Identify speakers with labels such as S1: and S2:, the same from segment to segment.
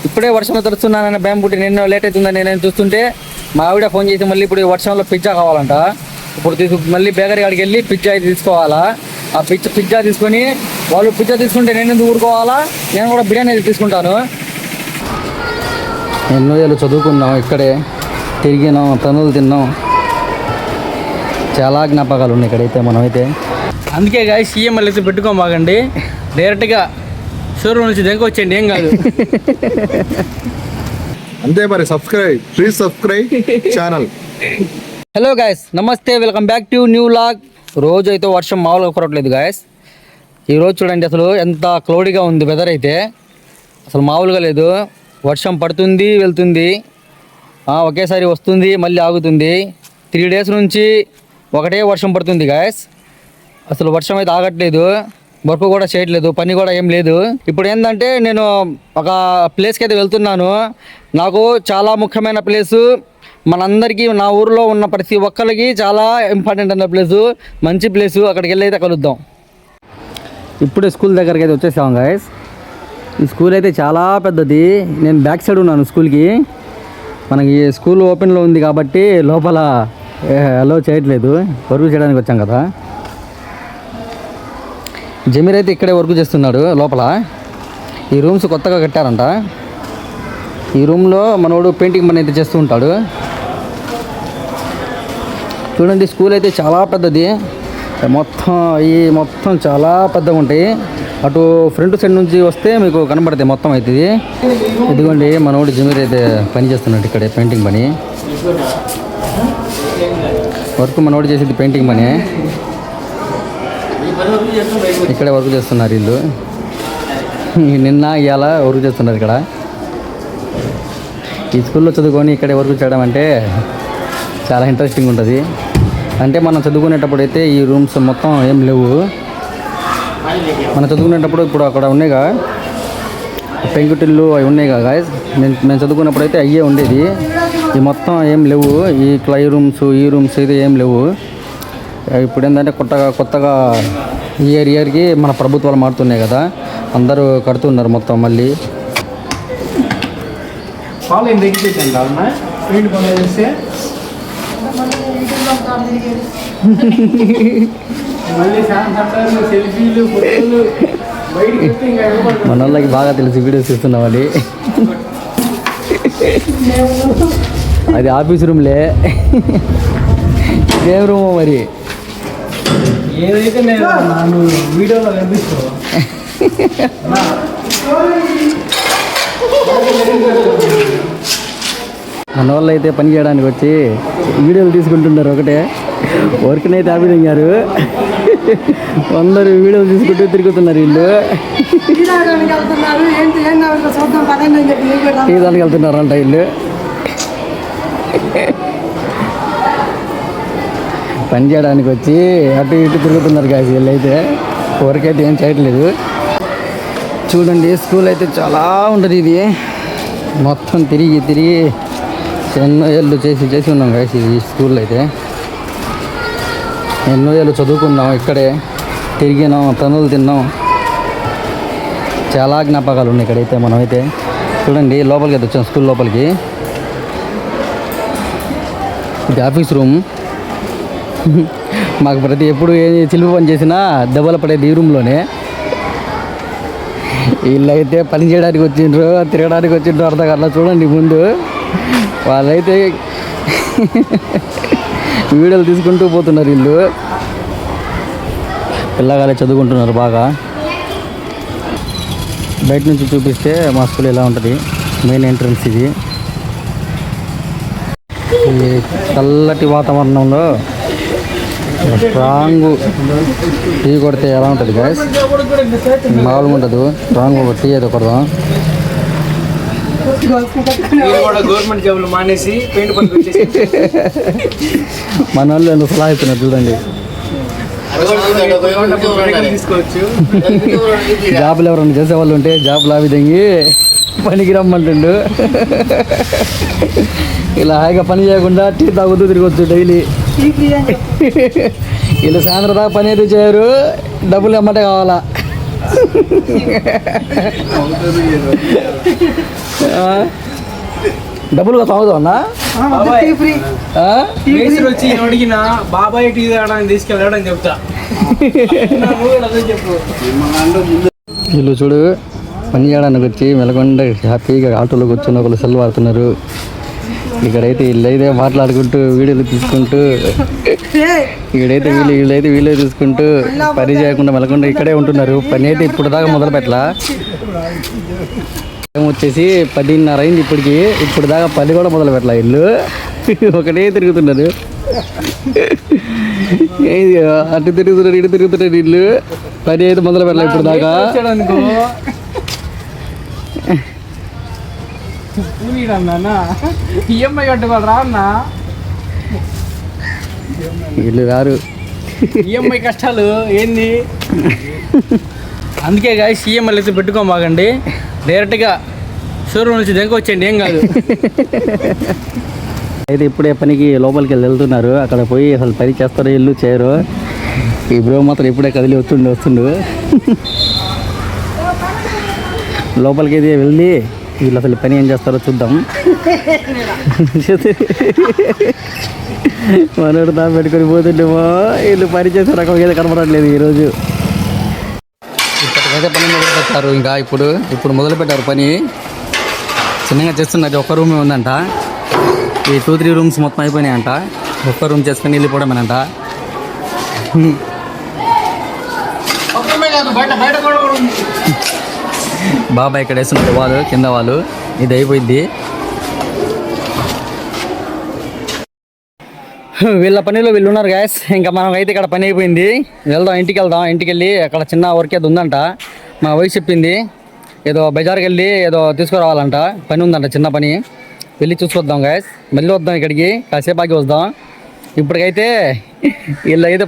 S1: ఇప్పుడే వర్షంలో తడుస్తున్నానన్న భయం పుట్టి నేను లేట్ అవుతుందని నేను చూస్తుంటే మా ఆవిడ ఫోన్ చేసి మళ్ళీ ఇప్పుడు వర్షంలో పిజ్జా కావాలంట. ఇప్పుడు మళ్ళీ బేకరీ కాడికి వెళ్ళి పిజ్జా అయితే తీసుకోవాలా. ఆ పిజ్జా తీసుకొని వాళ్ళు పిజ్జా తీసుకుంటే నేను ఎందుకు ఊరుకోవాలా, నేను కూడా బిర్యానీ అయితే తీసుకుంటాను. ఎన్నో ఏళ్ళు చదువుకున్నాం, ఇక్కడే తిరిగినాం, తనులు తిన్నాం, చాలా జ్ఞాపకాలు ఉన్నాయి ఇక్కడైతే మనమైతే. అందుకే గాయ సీఎంఎల్ అయితే పెట్టుకోమాగండి, డైరెక్ట్గా షోరూమ్ నుంచి దగ్గర వచ్చేయండి, ఏం కాదు.
S2: అంతే మరి. Please subscribe channel.
S1: Hello guys, నమస్తే, welcome back to new vlog. రోజు అయితే వర్షం మామూలుగా కురవట్లేదు గాయస్. ఈరోజు చూడండి అసలు ఎంత క్లౌడీగా ఉంది వెదర్ అయితే, అసలు మామూలుగా లేదు. వర్షం పడుతుంది వెళ్తుంది, ఒకేసారి వస్తుంది మళ్ళీ ఆగుతుంది. 3 days నుంచి ఒకటే వర్షం పడుతుంది గాయస్. అసలు వర్షం అయితే ఆగట్లేదు, వర్క్ కూడా చేయట్లేదు, పని కూడా ఏం లేదు. ఇప్పుడు ఏంటంటే నేను ఒక ప్లేస్కి అయితే వెళ్తున్నాను. నాకు చాలా ముఖ్యమైన ప్లేసు, మనందరికీ నా ఊరిలో ఉన్న ప్రతి ఒక్కరికి చాలా ఇంపార్టెంట్ అన్న ప్లేసు, మంచి ప్లేసు. అక్కడికి వెళ్ళి అయితే కలుద్దాం. ఇప్పుడే స్కూల్ దగ్గరికి అయితే వచ్చేసాం గాయస్. ఈ స్కూల్ అయితే చాలా పెద్దది. నేను బ్యాక్ సైడ్ ఉన్నాను స్కూల్కి. మనకి స్కూల్ ఓపెన్లో ఉంది కాబట్టి లోపల అలో చేయట్లేదు, వర్క్ చేయడానికి వచ్చాం కదా. జమీర్ అయితే ఇక్కడే వర్క్ చేస్తున్నాడు లోపల. ఈ రూమ్స్ కొత్తగా కట్టారంట. ఈ రూమ్లో మనోడు పెయింటింగ్ పని అయితే చేస్తూ ఉంటాడు. చూడండి స్కూల్ అయితే చాలా పెద్దది, మొత్తం చాలా పెద్దగా ఉంటాయి. అటు ఫ్రంట్ సైడ్ నుంచి వస్తే మీకు కనబడతాయి మొత్తం అయితే. ఇదిగోండి మనోడు జమీర్ అయితే పని చేస్తున్నాడు ఇక్కడే, పెయింటింగ్ పని. వర్క్ మనోడు చేసేది పెయింటింగ్ పని. ఇక్కడే వర్క్ చేస్తున్నారు వీళ్ళు. నిన్న ఇవాళ వర్క్ చేస్తున్నారు ఇక్కడ. ఈ స్కూల్లో చదువుకొని ఇక్కడే వర్క్ చేయడం అంటే చాలా ఇంట్రెస్టింగ్ ఉంటుంది. అంటే మనం చదువుకునేటప్పుడు అయితే ఈ రూమ్స్ మొత్తం ఏం లేవు. మనం చదువుకునేటప్పుడు ఇప్పుడు అక్కడ ఉన్నాయిగా పెంకుటిల్లు అవి ఉన్నాయిగా గాయస్. మేము చదువుకున్నప్పుడు అయితే అయ్యే ఉండేది. ఈ మొత్తం ఏం లేవు, ఈ క్లై రూమ్స్ ఈ రూమ్స్ అయితే ఏం లేవు. ఇప్పుడు ఏంటంటే కొత్తగా ఇయర్కి మన ప్రభుత్వాలు మారుతున్నాయి కదా, అందరూ కడుతున్నారు మొత్తం మళ్ళీ. మన వాళ్ళకి బాగా తెలిసి వీడియోస్ ఇస్తున్నామని. అది ఆఫీస్ రూమ్లే, ఇదేం రూమ్ మరి
S3: ఏదైతే నేను వీడియోలో కనిపిస్తాను.
S1: మన వాళ్ళు అయితే పని చేయడానికి వచ్చి వీడియోలు తీసుకుంటున్నారు. ఒకటే వర్క్ని అయితే ఆపిదింగారు, అందరూ వీడియోలు తీసుకుంటూ తిరుగుతున్నారు. వీళ్ళు టీ దానికి వెళ్తున్నారంట వీళ్ళు. పని చేయడానికి వచ్చి అటు ఇటు తిరుగుతున్నారు కాదు వీళ్ళు. అయితే వర్క్ అయితే ఏం చేయట్లేదు. చూడండి స్కూల్ అయితే చాలా ఉంటుంది. ఇది మొత్తం తిరిగి ఎన్నో ఏళ్ళు చేసి ఉన్నాం కాదు ఈ స్కూల్లో అయితే. ఎన్నో ఏళ్ళు చదువుకున్నాం, ఇక్కడే తిరిగినాం, తనులు తిన్నాం, చాలా జ్ఞాపకాలు ఉన్నాయి ఇక్కడైతే మనమైతే. చూడండి లోపలికి అయితే వచ్చాం, స్కూల్ లోపలికి. ఇది ఆఫీస్ రూమ్. మాకు ఎప్పుడు ఏ చిలుపు పని చేసినా దెబ్బలు పడేది ఈ రూమ్లోనే. వీళ్ళైతే పని చేయడానికి వచ్చిండ్రు, తిరగడానికి వచ్చిండ్రు అర్థం కాదు. చూడండి ముందు వాళ్ళైతే వీడియోలు తీసుకుంటూ పోతున్నారు. వీళ్ళు పిల్లగాలే చదువుకుంటున్నారు బాగా. బయట నుంచి చూపిస్తే మా స్కూల్ ఎలా ఉంటుంది. మెయిన్ ఎంట్రన్స్ ఇది. ఈ చల్లటి వాతావరణంలో స్ట్రాంగ్ టీ కొడితే ఎలా ఉంటుంది గాయస్, మామూలుగా ఉండదు. స్ట్రాంగ్ టీ అయితే కొడదాం.
S3: గవర్నమెంట్ జాబులు మానేసి పెయింట్ పని
S1: మన వాళ్ళు సలహా ఇస్తున్నారు చూడండి.
S3: తీసుకోవచ్చు.
S1: జాబులు ఎవరైనా చేసేవాళ్ళు ఉంటే జాబులు ఆ విధంగా పనికి రమ్మంటుండు. ఇలా హాయిగా పని చేయకుండా టీ తాగుతూ తిరగచ్చు డైలీ. వీళ్ళు సాయంత్రం దాకా పని అయితే చేయరు, డబ్బులు ఎమ్మటే కావాలా. డబ్బులు అవుతావు అన్నా
S3: మేస్త్రి వచ్చి అడిగిన బాబాయ్ టీ తాగడానికి తీసుకెళ్ళాడని చెప్తా. నువ్వు కూడా అదే చెప్పు.
S1: వీళ్ళు చూడు పని చేయడానికి వచ్చి మెలకొండ హ్యాపీగా ఆటోలో కూర్చొని ఒకళ్ళు సెల్ వాడుతున్నారు. ఇక్కడైతే వీళ్ళైతే మాట్లాడుకుంటూ వీడియోలు తీసుకుంటూ వీళ్ళైతే వీడియో తీసుకుంటూ పని చేయకుండా మెలకుండా ఇక్కడే ఉంటున్నారు. పని అయితే ఇప్పుడు దాకా మొదలు పెట్టలా. వచ్చేసి 10:30 అయింది ఇప్పటికి. ఇప్పుడు దాకా పని కూడా మొదలు పెట్టలా. ఇల్లు ఒకటే తిరుగుతున్నారు. అటు తిరుగుతున్నారు ఇటు తిరుగుతున్నారు. ఇల్లు పని అయితే మొదలు పెట్టలా ఇప్పుడు దాకా.
S3: ఈఎంఐ కట్టుకోరా అన్న.
S1: వీళ్ళు రారు.
S3: ఈఎంఐ కష్టాలు ఏంది? అందుకే గాయస్ ఈఎంఐలు అయితే పెట్టుకోమాకండి. డైరెక్ట్గా షోరూమ్ నుంచి దగ్గర వచ్చేయండి, ఏం కాదు.
S1: అయితే ఇప్పుడే పనికి లోపలికి వెళ్తున్నారు. అక్కడ పోయి అసలు పని చేస్తారో ఇల్లు చేయరు. ఈ బ్రో మాత్రం ఇప్పుడే కదిలి వస్తుండు. లోపలికి అయితే వెళ్ళి వీళ్ళు అసలు పని ఏం చేస్తారో చూద్దాం. మనోడు దా పెట్టుకొని పోతుండేమో. వీళ్ళు పని చేసే రకం ఏదో కనపడట్లేదు ఈరోజు. ఇప్పటికైతే పని మొదలు పెట్టారు. ఇంకా ఇప్పుడు మొదలు పెట్టారు పని. చిన్నగా చేస్తున్నది. ఒక్క రూమే ఉందంట. ఈ 2-3 రూమ్స్ మొత్తం అయిపోయినాయంట. ఒక్క రూమ్ చేసుకొని వెళ్ళిపోవడమేనంట. బాబాయ్ ఇక్కడ వేస్తున్నారు వాళ్ళు, కింద వాళ్ళు. ఇది అయిపోయింది. వీళ్ళ పనిలో వీళ్ళు ఉన్నారు గ్యాస్. ఇంకా మనం అయితే ఇక్కడ పని అయిపోయింది. ఇంటికి వెళ్దాం. ఇంటికి వెళ్ళి అక్కడ చిన్న వర్క్ ఏదో ఉందంట. మా వైఫ్ చెప్పింది ఏదో బజార్కి వెళ్ళి ఏదో తీసుకురావాలంట. పని ఉందంట, చిన్న పని. వెళ్ళి చూసుకొద్దాం గ్యాస్. మళ్ళీ వద్దాం ఇక్కడికి, కాసేపు ఆగి వద్దాం. ఇప్పటికైతే వీళ్ళు అయితే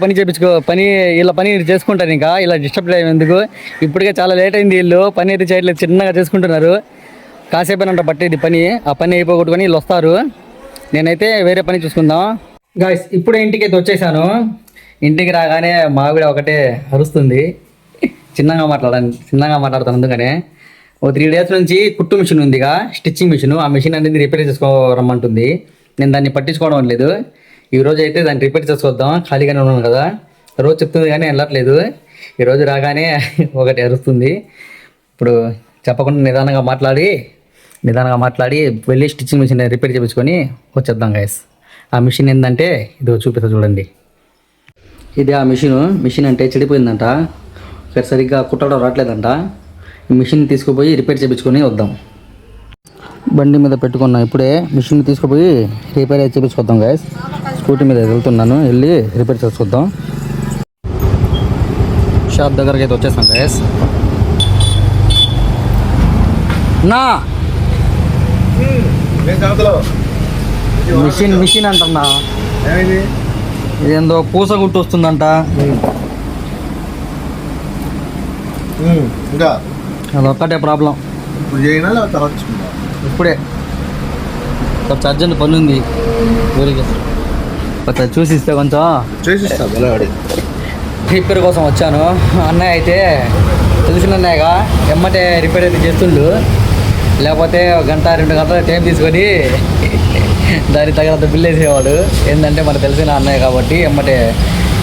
S1: వీళ్ళ పని చేసుకుంటారు. ఇంకా ఇలా డిస్టర్బ్ ఎందుకు? ఇప్పటికే చాలా లేట్ అయింది. వీళ్ళు పని అయితే చేయట్లేదు, చిన్నగా చేసుకుంటున్నారు. కాసేపేనంట పట్టేది పని. ఆ పని అయిపోగొట్టుకొని వీళ్ళు వస్తారు. నేనైతే వేరే పని చూసుకుందాం గాయస్. ఇప్పుడే ఇంటికి అయితే వచ్చేసాను. ఇంటికి రాగానే మా ఆవిడ ఒకటే అరుస్తుంది. చిన్నగా మాట్లాడతాను. అందుకనే 3 days నుంచి కుట్టు మిషన్ ఉందిగా, స్టిచ్చింగ్ మిషన్. ఆ మిషన్ అనేది రిపేర్ చేసుకోరమ్మంటుంది. నేను దాన్ని పట్టించుకోవడం లేదు. ఈరోజు అయితే దాన్ని రిపేర్ చేసుకొద్దాం. ఖాళీగానే ఉన్నాను కదా. రోజు చెప్తుంది కానీ వెళ్ళట్లేదు. ఈరోజు రాగానే ఒకటి అరుస్తుంది. ఇప్పుడు చెప్పకుండా నిదానంగా మాట్లాడి వెళ్ళి స్టిచ్చింగ్ మిషన్ రిపేర్ చేయించుకొని వచ్చేద్దాం గైస్. ఆ మిషన్ ఏంటంటే ఇది చూపిస్తా చూడండి. ఇది ఆ మిషన్ అంటే చెడిపోయిందంట. సరిగ్గా కుట్టడం రావట్లేదంట. ఈ మిషన్ తీసుకుపోయి రిపేర్ చేయించుకొని వద్దాం. బండి మీద పెట్టుకున్నా. ఇప్పుడే మిషన్ తీసుకుపోయి రిపేర్ చేయించుకొద్దాం గైస్. స్కూటీ మీద వెళ్తున్నాను. వెళ్ళి రిపేర్ చేసుకొద్దాం. షాప్ దగ్గరకి అయితే వచ్చేస్తాం గైస్. నా మిషన్ అంటున్నా. ఇదేందో పూస గుట్టు వస్తుందంట. అదొక్కటే ప్రాబ్లం. ఇప్పుడే కొంచెం అర్జెంట్ పని ఉంది. కొంచెం చూసిస్తే కొంచెం రిపేర్ కోసం వచ్చాను. అన్నయ్య అయితే తెలిసిన అన్నయ్యగా ఎమ్మటే రిపేర్ అయితే చేస్తుండు. లేకపోతే 1-2 గంటల టైం తీసుకొని దానికి తగినంత బిల్ వేసేవాడు. ఏంటంటే మనకు తెలిసిన అన్నయ్య కాబట్టి ఎమ్మటే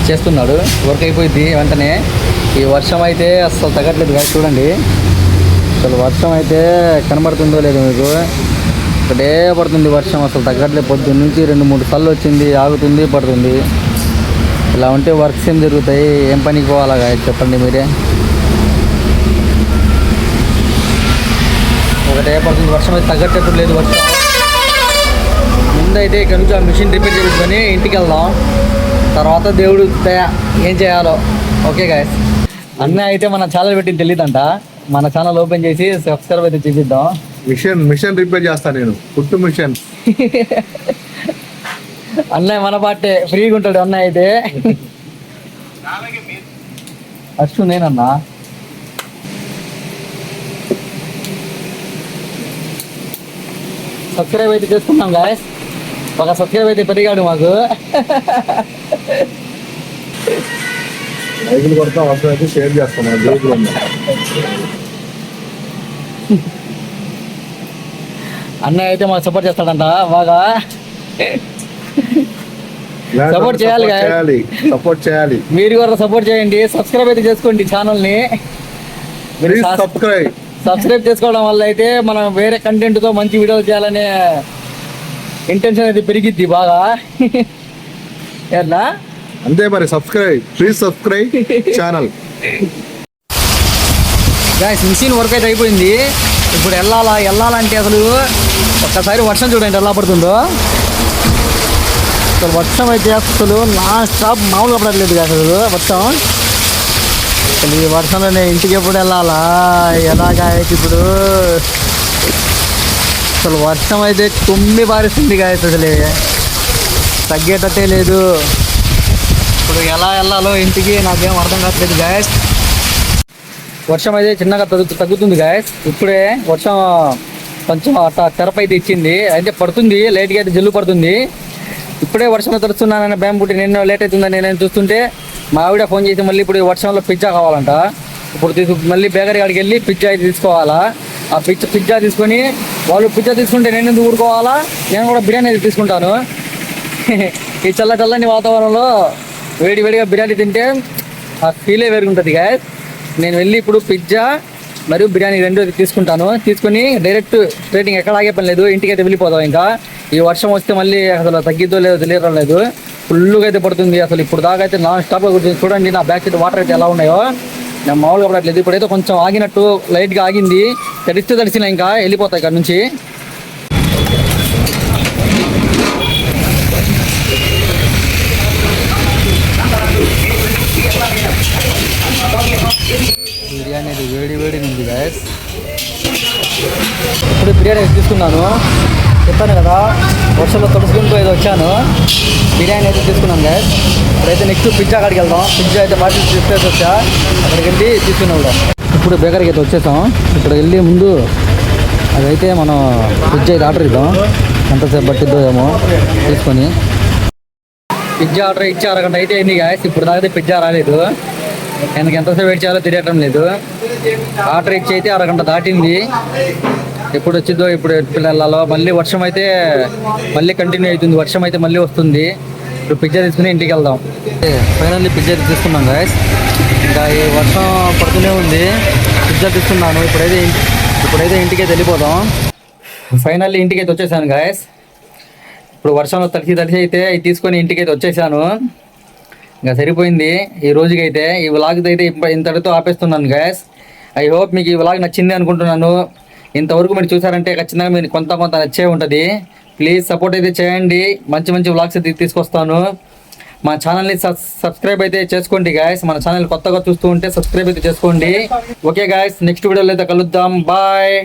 S1: చేస్తున్నాడు. వర్క్ అయిపోయింది వెంటనే. ఈ వర్షం అయితే అసలు తగ్గట్లేదు కదా. చూడండి అసలు వర్షం అయితే కనబడుతుందో లేదో మీకు. ఒకటే పడుతుంది వర్షం, అసలు తగ్గట్లేదు. పొద్దున్న నుంచి 2-3 సార్లు వచ్చింది, ఆగుతుంది, పడుతుంది. ఇలా ఉంటే వర్క్స్ ఏం జరుగుతాయి? ఏం పనికి పోవాలా చెప్పండి మీరే. ఒకటే పడుతుంది వర్షం అయితే తగ్గట్టు లేదు వర్షం. ముందైతే ఇక్కడ నుంచి ఆ మిషన్ రిపేర్ చేయించుకొని ఇంటికి వెళ్దాం. తర్వాత దేవుడు ఏం చేయాలో. Okay guys. అన్న అయితే మన ఛానల్ పెట్టింది తెలియదంట. మన ఛానల్ ఓపెన్ చేసి సబ్స్క్రైబ్ అయితే చూపిద్దాం.
S2: మిషన్ రిపేర్ చేస్తాను నేను. కుట్టు మిషన్.
S1: అన్నయ్య మన పాటే ఫ్రీగా ఉంటాడు. అన్నయ్య అయితే అచ్చు నేనన్నా. సబ్స్క్రైబ్ అయితే చేసుకున్నాం గాయస్. ఒక సబ్స్క్రైబ్ అయితే పెరిగాడు మాకు.
S2: లైకులు కొడతాం, అవసరం అయితే షేర్ చేస్తాం మన గ్రూప్లో.
S1: అన్నయ్య అయితే మాకు సపోర్ట్ చేస్తాడంట బాగా. Support చేయాలి guys.
S2: సపోర్ట్ చేయాలి.
S1: మీరు కూడా సపోర్ట్ చేయండి, సబ్స్క్రైబ్ అయితే చేసుకోండి ఛానల్ని. మీరు
S2: ప్లీజ్ సబ్స్క్రైబ్.
S1: సబ్స్క్రైబ్ చేసుకోవడం వల్ల అయితే మనం వేరే కంటెంట్తో మంచి వీడియోలు చేయాలనే ఇంటెన్షన్ అయితే పెరిగిద్ది బాగా. ఎట్లా
S2: అంతే మరి, subscribe. Please subscribe channel.
S1: Guys mission work అయితే అయిపోయింది. ఇప్పుడు వెళ్ళాలంటే అసలు ఒక్కసారి వర్షం చూడండి ఎలా పడుతుందో. అసలు వర్షం అయితే అసలు నాన్ స్టాప్ మామూలుగా పడట్లేదు కదా అసలు వర్షం. అసలు ఈ వర్షంలో నేను ఇంటికి ఎప్పుడు వెళ్ళాలా, ఎలాగా అయితే ఇప్పుడు అసలు వర్షం అయితే తుమ్మి పారిస్తుంది గాయస్, అసలు తగ్గేటట్టే లేదు. ఇప్పుడు ఎలా వెళ్ళాలో ఇంటికి నాకేం అర్థం కావట్లేదు గాయస్. వర్షం అయితే చిన్నగా తగ్గుతుంది గాయస్. ఇప్పుడే వర్షం కొంచెం అట్లా తెరపై అయితే ఇచ్చింది, అయితే పడుతుంది లేట్గా, అయితే జల్లు పడుతుంది. ఇప్పుడే వర్షంలో తడుస్తున్నానని భయం పుట్టి నేను లేట్ అవుతుందని నేను చూస్తుంటే మా ఆవిడ ఫోన్ చేసి మళ్ళీ ఇప్పుడు వర్షంలో పిజ్జా కావాలంట. ఇప్పుడు మళ్ళీ బేకరీ కాడికి వెళ్ళి పిజ్జా అయితే తీసుకోవాలా. ఆ పిజ్జా తీసుకొని వాళ్ళు పిజ్జా తీసుకుంటే నేను ఎందుకు ఊరుకోవాలా, నేను కూడా బిర్యానీ అయితే తీసుకుంటాను. ఈ చల్లని వాతావరణంలో వేడిగా బిర్యానీ తింటే ఆ ఫీలే వేరుగుంటుంది గాయస్. నేను వెళ్ళి ఇప్పుడు పిజ్జా మరియు బిర్యానీ రెండు తీసుకుంటాను. తీసుకొని డైరెక్ట్ స్ట్రేటింగ్ ఎక్కడ ఆగే పని లేదు, ఇంటికి అయితే వెళ్ళిపోతాం. ఇంకా ఈ వర్షం వస్తే మళ్ళీ అసలు తగ్గిద్దో లేదో తెలియడం లేదు, ఫుల్గా అయితే పడుతుంది. అసలు ఇప్పుడు దాకా అయితే నాన్ స్టాప్గా కూర్చొని చూడండి నా బ్యాక్ సైడ్ వాటర్ అయితే ఎలా ఉన్నాయో. నేను మామూలుగా పడట్లేదు, ఇప్పుడైతే కొంచెం ఆగినట్టు లైట్గా ఆగింది. తడిచిన ఇంకా వెళ్ళిపోతాయి ఇక్కడ నుంచి. బిర్యానీ అది వేడి ఉంది గాయస్. ఇప్పుడు బిర్యానీ తీసుకున్నాను, చెప్పాను కదా వర్షంలో తడుచుకుంటూ అయితే వచ్చాను. బిర్యానీ అయితే తీసుకున్నాను గాయస్. ఇప్పుడైతే నెక్స్ట్ పిజ్జా కాడికి వెళ్దాం. పిజ్జా అయితే బాగా తీసుకొని వచ్చా, అక్కడికి వెళ్ళి తీసుకున్నాం. ఇప్పుడు బేకరీకి అయితే వచ్చేసాం. ఇక్కడ వెళ్ళి ముందు అదైతే మనం పిజ్జా అయితే ఆర్డర్ ఇద్దాం, ఎంతసేపు పట్టిద్దో ఏమో తీసుకొని. పిజ్జా ఆర్డర్ ఇచ్చి అరగంట అయితే అయింది గాయస్. ఇప్పుడు దాకా పిజ్జా రాలేదు, எனக்கு ఎంతసేపు వెయిట్ చేయాలో తెలియటం లేదు. ఆర్డర్ ఇచ్చి అయితే అరగంట దాటింది, ఎప్పుడు వచ్చిందో ఇప్పుడు వెళ్ళాలో. మళ్ళీ వర్షం అయితే మళ్ళీ కంటిన్యూ అవుతుంది, వర్షం అయితే మళ్ళీ వస్తుంది. ఇప్పుడు పిజ్జా తీసుకుని ఇంటికి వెళ్దాం. ఫైనల్లీ పిజ్జా తీసుకున్నాం గాయస్. ఇంకా ఈ వర్షం పడుతూనే ఉంది, పిజ్జా తీసుకున్నాను. ఇప్పుడైతే ఇంటికి అయితే వెళ్ళిపోదాం. ఫైనల్లీ ఇంటికి అయితే వచ్చేసాను గాయస్. ఇప్పుడు వర్షంలో తడిసి అయితే ఇది తీసుకొని ఇంటికి అయితే వచ్చేసాను. ఇంకా సరిపోయింది ఈ రోజుకైతే. ఈ వ్లాగ్ అయితే ఇంతటితో ఆపేస్తున్నాను గాయస్. ఐ హోప్ మీకు ఈ వ్లాగ్ నచ్చింది అనుకుంటున్నాను. ఇంతవరకు మీరు చూసారంటే ఖచ్చితంగా మీరు కొంత నచ్చే ఉంటుంది. ప్లీజ్ సపోర్ట్ అయితే చేయండి, మంచి వ్లాగ్స్ అయితే తీసుకొస్తాను. మా ఛానల్ని సబ్స్క్రైబ్ అయితే చేసుకోండి గాయస్. మన ఛానల్ కొత్తగా చూస్తూ ఉంటే సబ్స్క్రైబ్ అయితే చేసుకోండి. ఓకే గాయస్, నెక్స్ట్ వీడియోలో అయితే కలుద్దాం. బాయ్.